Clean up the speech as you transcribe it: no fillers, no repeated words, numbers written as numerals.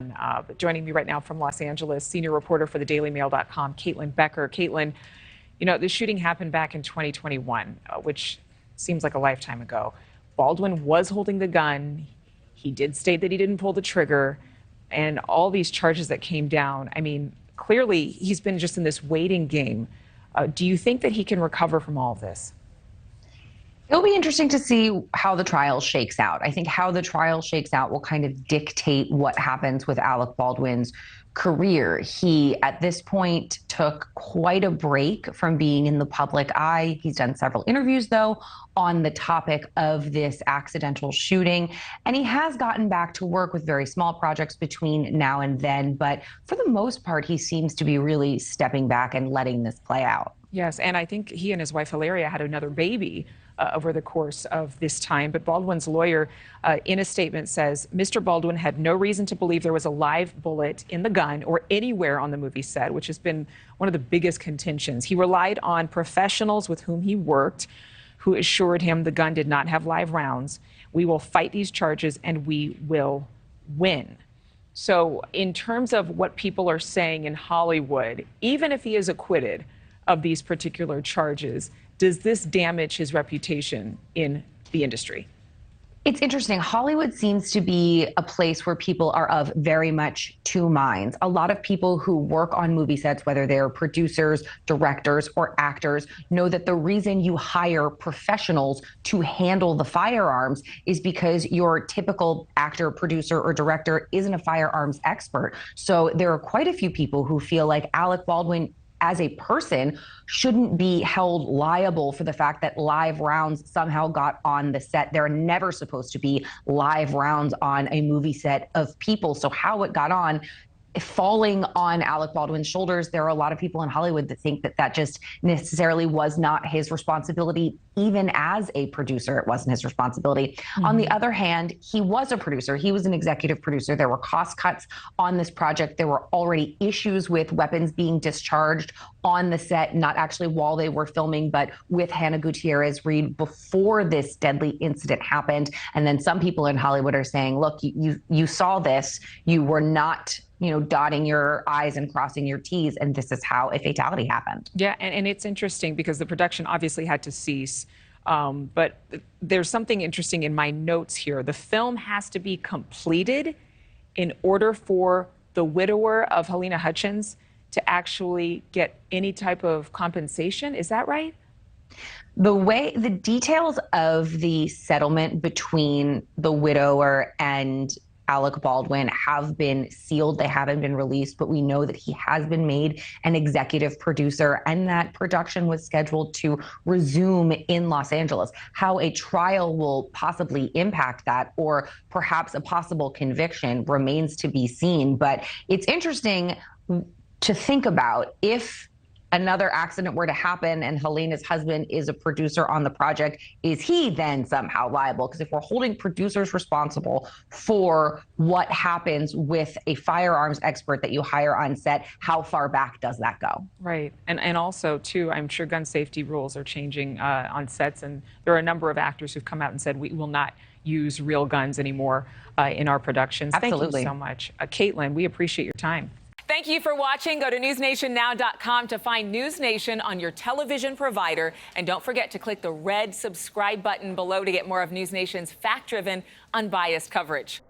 But joining me right now from Los Angeles, senior reporter for the dailymail.com, Caitlyn Becker. Caitlyn, this shooting happened back in 2021, which seems like a lifetime ago. Baldwin was holding the gun. He did state that he didn't pull the trigger, and all these charges that came down. I mean, clearly he's been just in this waiting game. Do you think that he can recover from all of this? It'll be interesting to see how the trial shakes out. I think how the trial shakes out will kind of dictate what happens with Alec Baldwin's career. He, at this point, took quite a break from being in the public eye. He's done several interviews, though, on the topic of this accidental shooting. And he has gotten back to work with very small projects between now and then. But for the most part, he seems to be really stepping back and letting this play out. Yes, and I think he and his wife, Hilaria, had another baby over the course of this time. But Baldwin's lawyer, in a statement, says Mr. Baldwin had no reason to believe there was a live bullet in the gun or anywhere on the movie set, which has been one of the biggest contentions. He relied on professionals with whom he worked, who assured him the gun did not have live rounds. We will fight these charges and we will win. So in terms of what people are saying in Hollywood, even if he is acquitted of these particular charges, does this damage his reputation in the industry? It's interesting. Hollywood seems to be a place where people are of very much two minds. A lot of people who work on movie sets, whether they're producers, directors, or actors, know that the reason you hire professionals to handle the firearms is because your typical actor, producer, or director isn't a firearms expert. So there are quite a few people who feel like Alec Baldwin as a person shouldn't be held liable for the fact that live rounds somehow got on the set. There are never supposed to be live rounds on a movie set of people. So how it got on, falling on Alec Baldwin's shoulders, there are a lot of people in Hollywood that think that that just necessarily was not his responsibility. Even as a producer, it wasn't his responsibility. Mm-hmm. On the other hand, he was a producer. He was an executive producer. There were cost cuts on this project. There were already issues with weapons being discharged on the set, not actually while they were filming, but with Hannah Gutierrez-Reed before this deadly incident happened. And then some people in Hollywood are saying, look, you saw this. You were not dotting your I's and crossing your T's, and this is how a fatality happened. Yeah, and it's interesting because the production obviously had to cease, but there's something interesting in my notes here. The film has to be completed in order for the widower of Helena Hutchins to actually get any type of compensation. Is that right? The details of the settlement between the widower and Alec Baldwin have been sealed. They haven't been released, but we know that he has been made an executive producer and that production was scheduled to resume in Los Angeles. How a trial will possibly impact that, or perhaps a possible conviction, remains to be seen. But it's interesting to think about, if another accident were to happen and Helena's husband is a producer on the project, is he then somehow liable? Because if we're holding producers responsible for what happens with a firearms expert that you hire on set, how far back does that go? Right. And also, too, I'm sure gun safety rules are changing on sets. And there are a number of actors who've come out and said, we will not use real guns anymore in our productions. Absolutely. Thank you so much. Caitlyn, we appreciate your time. Thank you for watching. Go to newsnationnow.com to find NewsNation on your television provider. And don't forget to click the red subscribe button below to get more of NewsNation's fact-driven, unbiased coverage.